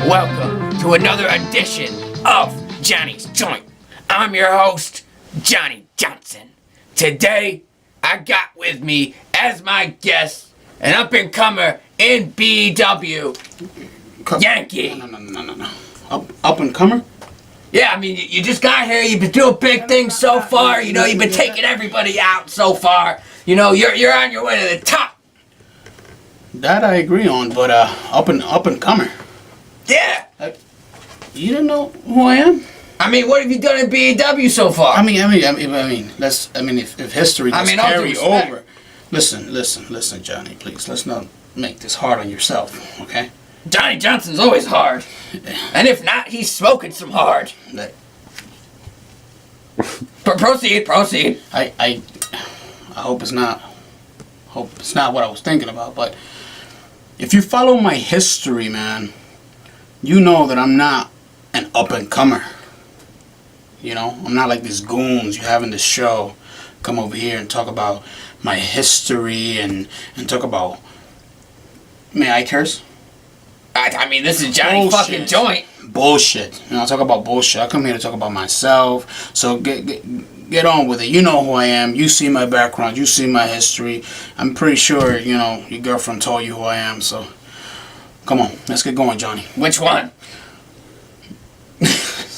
welcome to another edition of Johnny's Joint. I'm your host, Johnny Johnson. Today, I got with me as my guest an up-and-comer in BEW, Yankee. No. Up-and-comer? Yeah, I mean, you just got here, you've been doing big things so far, you know, you've been taking everybody out so far. You know, you're on your way to the top. That I agree on, but up-and-comer. Yeah. You don't know who I am? I mean, what have you done in BEW so far? I mean, if history does carry over. Listen, Johnny, please, let's not make this hard on yourself, okay? Johnny Johnson's always hard. And if not, he's smoking some hard. Proceed. I hope it's not what I was thinking about, but if you follow my history, man, you know that I'm not an up-and-comer. You know, I'm not like these goons you have in the show come over here and talk about my history and talk about... May I curse? I mean, this is Johnny fucking Joint. Bullshit. You know, I talk about bullshit. I come here to talk about myself. So get on with it. You know who I am. You see my background. You see my history. I'm pretty sure, you know, your girlfriend told you who I am. So, come on. Let's get going, Johnny. Which one?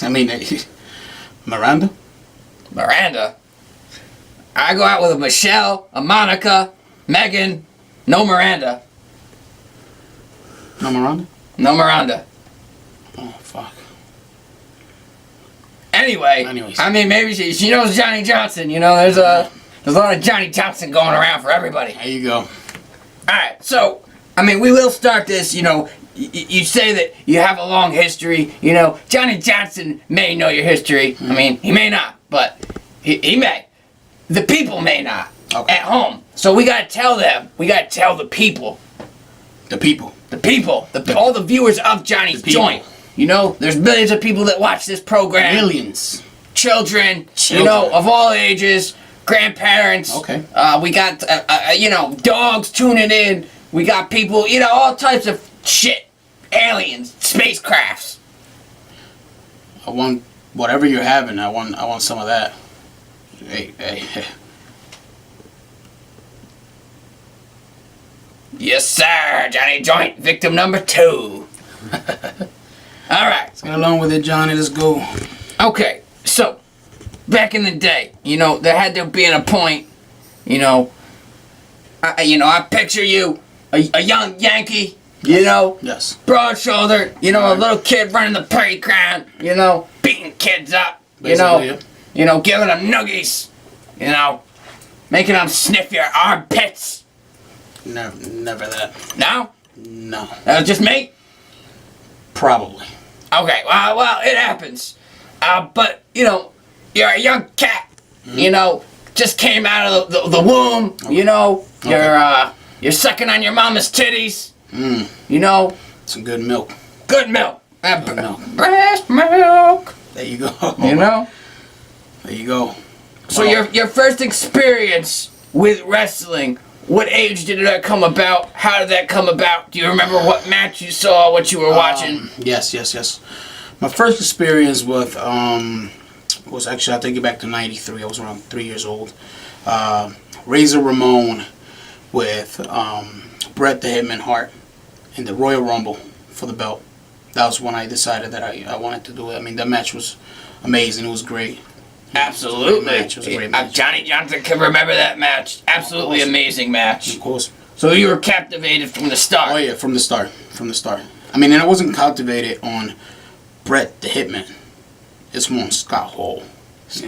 I mean, Miranda? Miranda? I go out with a Michelle, a Monica, Megan. No Miranda. No Miranda? No Miranda. Oh, fuck. Anyways. I mean, maybe she knows Johnny Johnson. You know, there's a lot of Johnny Johnson going around for everybody. There you go. Alright, so, I mean, we will start this, you know, you say that you have a long history, you know, Johnny Johnson may know your history. I mean, he may not, but he may. The people may not. Okay. At home. So we gotta tell them. We gotta tell the people. All the viewers of Johnny's Joint. You know, there's millions of people that watch this program. Millions. Children. You know, of all ages. Grandparents. Okay. We got, you know, dogs tuning in. We got people, you know, all types of shit. Aliens. Spacecrafts. I want whatever you're having. I want some of that. Hey. Yes, sir. Johnny Joint, victim number 2. Alright. Let's get along with it, Johnny. Let's go. Okay, so, back in the day, you know, there had to be a point, you know, I picture you, a young Yankee, you know, yes, broad-shouldered, you know, a little kid running the playground, you know, beating kids up, basically, you know, giving them noogies, you know, making them sniff your armpits. Never that. No? No. That was just me? Probably. Okay, well, it happens. But, you know, you're a young cat, you know, just came out of the womb, you know, you're sucking on your mama's titties, you know. Some good milk. Good milk. Good milk. Breast milk. There you go. You know? There you go. So your first experience with wrestling, what age did that come about? How did that come about? Do you remember what match you saw, what you were watching? Yes. My first experience with was actually, I'll take you back to 93. I was around 3 years old. Razor Ramon with Bret the Hitman Hart in the Royal Rumble for the belt. That was when I decided that I wanted to do it. I mean, that match was amazing. It was great. Absolutely. It was a great match. Johnny Johnson can remember that match. Absolutely amazing match. Of course. So you were captivated from the start. Oh yeah, from the start. I mean, and I wasn't captivated on Bret the Hitman. It's more on Scott Hall.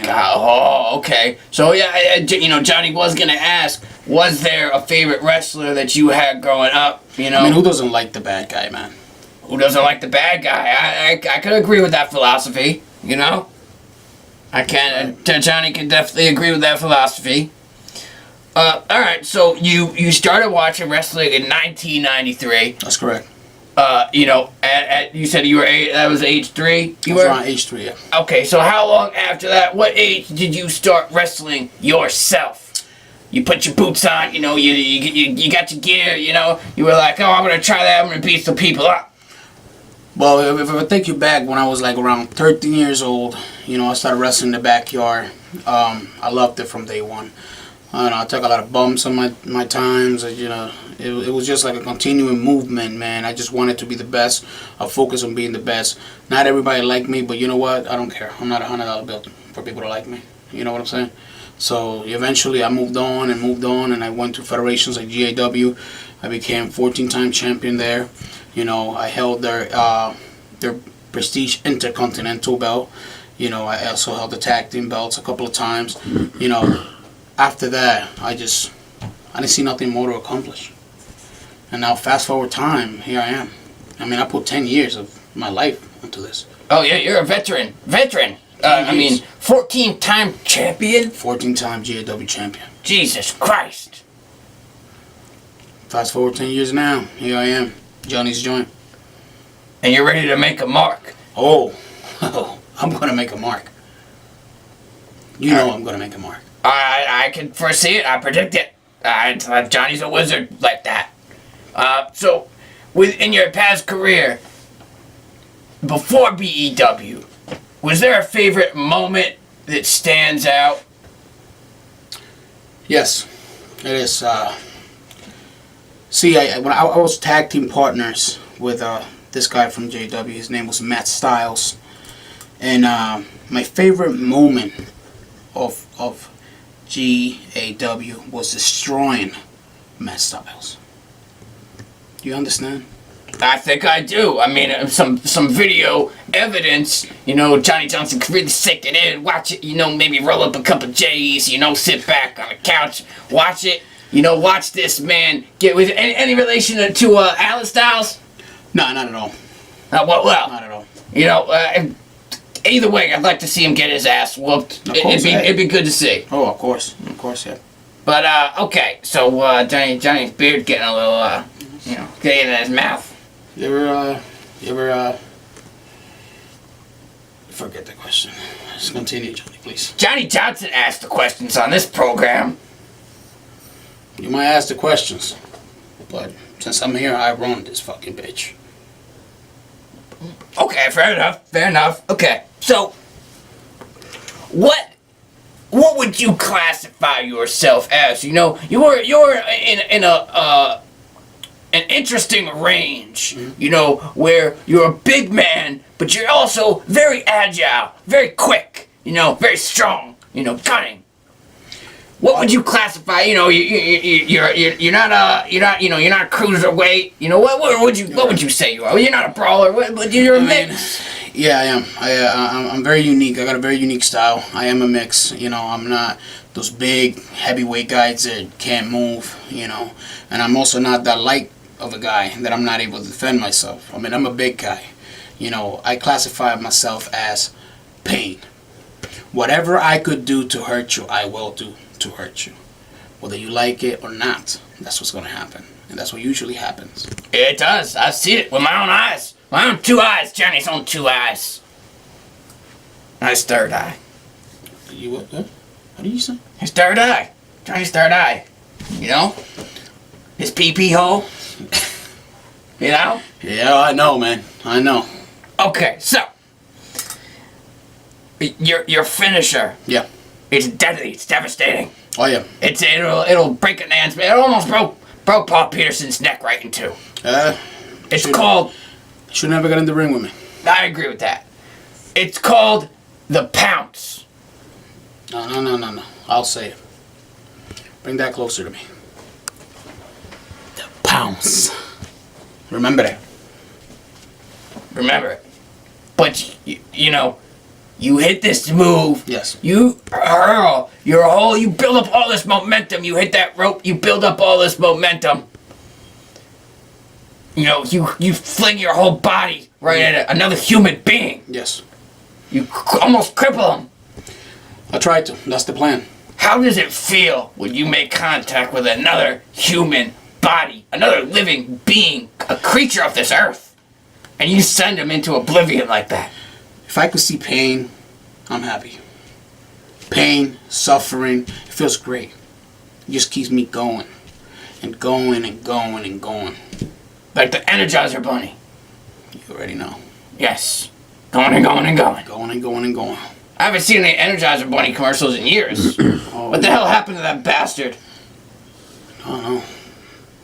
Hall, okay. So yeah, you know, Johnny was gonna ask, was there a favorite wrestler that you had growing up? You know, I mean, who doesn't like the bad guy, man? Who doesn't like the bad guy? I could agree with that philosophy. You know, Johnny can definitely agree with that philosophy. All right. So you started watching wrestling in 1993. That's correct. You know, you said you were that was age 3? I was around age 3, yeah. Okay, so how long after that, what age did you start wrestling yourself? You put your boots on, you know, you got your gear, you know, you were like, oh, I'm going to try that, I'm going to beat some people up. Well, if I take you back, when I was like around 13 years old, I started wrestling in the backyard. I loved it from day one. I took a lot of bumps on my times. It was just like a continuing movement, man. I just wanted to be the best. I focus on being the best. Not everybody liked me, but you know what? I don't care. I'm not $100 bill for people to like me. You know what I'm saying? So eventually I moved on, and I went to federations like GAW. I became 14-time champion there. I held their prestige intercontinental belt. I also held the tag team belts a couple of times. After that, I didn't see nothing more to accomplish. And now, fast forward time, here I am. I put 10 years of my life into this. Oh yeah, you're a veteran. 14-time champion. 14-time GAW champion. Jesus Christ. Fast forward 10 years now, here I am, Johnny's Joint. And you're ready to make a mark. Oh, I'm gonna make a mark. I'm gonna make a mark. I can foresee it. I predict it. Johnny's a wizard like that. So, in your past career, before BEW, was there a favorite moment that stands out? Yes, it is. When I was tag team partners with this guy from JW, his name was Matt Styles, and my favorite moment of GAW was destroying Matt Styles. Do you understand? I think I do. Some video evidence, Johnny Johnson could really sink it in, watch it, maybe roll up a couple J's, sit back on the couch, watch it, watch this man get with any relation to Alan Styles? No, not at all. Well, not at all. Either way, I'd like to see him get his ass whooped. It'd be good to see. Oh, of course, yeah. But okay, so Johnny's beard getting a little, getting in his mouth. You ever forget the question. Just continue, Johnny, please. Johnny Johnson asked the questions on this program. You might ask the questions, but since I'm here, I run this fucking bitch. Okay, fair enough. Okay, so what would you classify yourself as? You're in an interesting range, where you're a big man, but you're also very agile, very quick, very strong, cunning. What would you classify? You're not cruiserweight. What would you say you are? You're not a brawler, but you're a mix. Yeah, I am. I'm very unique. I got a very unique style. I am a mix. I'm not those big heavyweight guys that can't move. And I'm also not that light of a guy that I'm not able to defend myself. I'm a big guy. I classify myself as pain. Whatever I could do to hurt you, I will do to hurt you. Whether you like it or not, that's what's going to happen. And that's what usually happens. It does. I've seen it with my own eyes. My own two eyes. Johnny's own two eyes. His third eye. You what? What do you say? His third eye. Johnny's third eye. His pee-pee hole. Yeah, I know, man. I know. Okay, so your finisher. Yeah. It's deadly. It's devastating. Oh yeah. It'll break a man's. It almost broke Paul Peterson's neck right in two. It's called. Should never get in the ring with me. I agree with that. It's called the Pounce. No. I'll say it. Bring that closer to me. The Pounce. Remember that. Remember it. But you hit this move. Yes. You hurl. You build up all this momentum. You hit that rope. You build up all this momentum. You fling your whole body right at another human being. Yes. You almost cripple him. I tried to. That's the plan. How does it feel when you make contact with another human body, another living being, a creature of this earth, and you send him into oblivion like that? If I could see pain, I'm happy. Pain, suffering, it feels great. It just keeps me going. And going and going and going. Like the Energizer Bunny. You already know. Yes. Going and going and going. Going and going and going. I haven't seen any Energizer Bunny commercials in years. What the hell happened to that bastard? I don't know.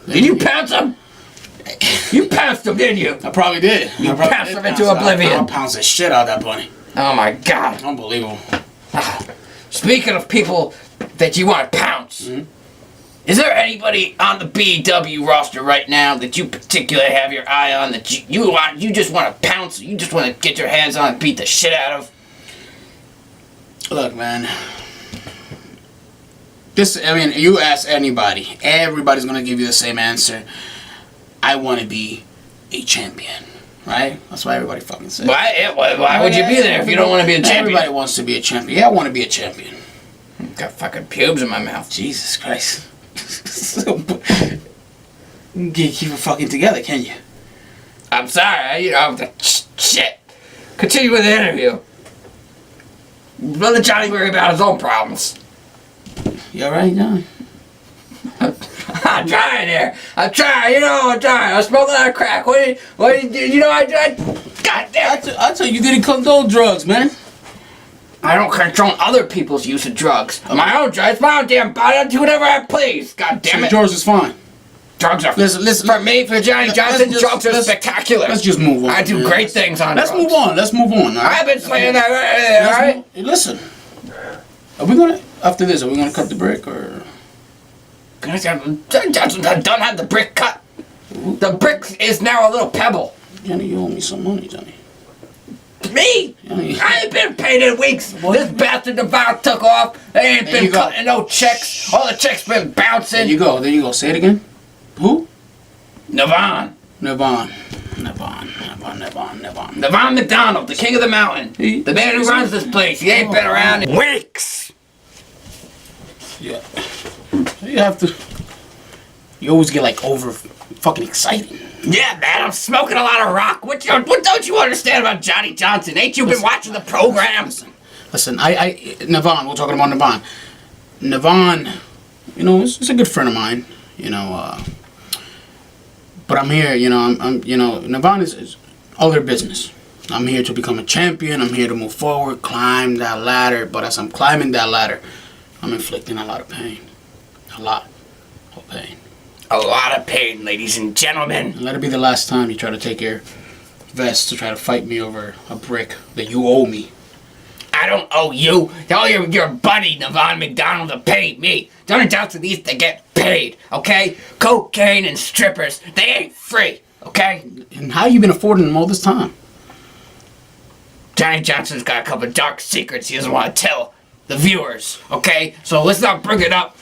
Did you pounce him? You pounced him, didn't you? I probably did. You pounced him into oblivion. I pounced the shit out of that bunny. Oh my god. Unbelievable. Speaking of people that you want to pounce, is there anybody on the BEW roster right now that you particularly have your eye on that you just want to pounce, you just want to get your hands on and beat the shit out of? Look, man. You ask anybody, everybody's gonna give you the same answer. I want to be a champion, right? That's why everybody fucking says. Why would you be there if you don't want to be a champion? Everybody wants to be a champion. Yeah, I want to be a champion. Got fucking pubes in my mouth. Jesus Christ. You can't keep it fucking together, can you? I'm sorry, shit. Continue with the interview. Brother Johnny worry about his own problems. You alright, John? I'm trying here. I'm trying. I'm trying. I smoke a lot of crack. God damn. I tell you didn't condone drugs, man. I don't condone other people's use of drugs. My own drugs, my own damn body. I do whatever I please. God damn it. Drugs is fine. Drugs are listen, for me, for Johnny Johnson. Drugs are spectacular. Let's just move on. I do great things on drugs. Let's move on. Right? I've been saying that. All right. Listen. Are we gonna after this? Are we gonna cut the brick or? Johnson done had the brick cut. The brick is now a little pebble. Johnny, you owe me some money, Johnny. Me? Johnny. I ain't been paid in weeks. What? This bastard Devon took off. They ain't been cutting no checks. All the checks been bouncing. There you go. Say it again. Who? Devon McDonald, the king of the mountain. The man who runs this place. He ain't been around in weeks. Yeah. You have to. You always get like over fucking excited. Yeah, man, I'm smoking a lot of rock. What don't you understand about Johnny Johnson? Ain't you been watching the programs? Listen, Navon, we're talking about Navon. Navon, it's a good friend of mine, but I'm here, Navon is all their business. I'm here to become a champion. I'm here to move forward, climb that ladder. But as I'm climbing that ladder, I'm inflicting a lot of pain. A lot of pain. A lot of pain, ladies and gentlemen. And let it be the last time you try to take your vest to try to fight me over a brick that you owe me. I don't owe you. Tell your buddy, Devon McDonald, to pay me. Johnny Johnson needs to get paid, okay? Cocaine and strippers, they ain't free, okay? And how you been affording them all this time? Johnny Johnson's got a couple dark secrets he doesn't want to tell the viewers, okay? So let's not bring it up.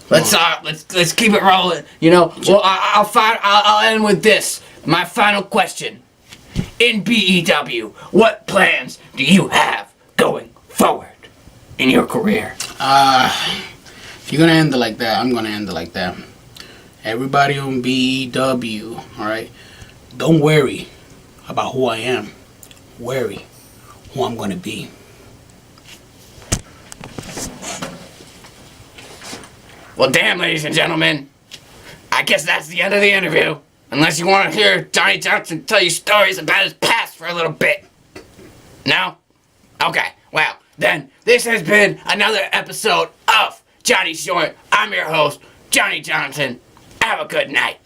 Let's keep it rolling. Well, I'll end with this. My final question: in BEW, what plans do you have going forward in your career? If you're gonna end it like that, I'm gonna end it like that. Everybody on BEW, all right? Don't worry about who I am. Worry who I'm gonna be. Well, damn, ladies and gentlemen, I guess that's the end of the interview. Unless you want to hear Johnny Johnson tell you stories about his past for a little bit. No? Okay, well, then, this has been another episode of Johnny's Joint. I'm your host, Johnny Johnson. Have a good night.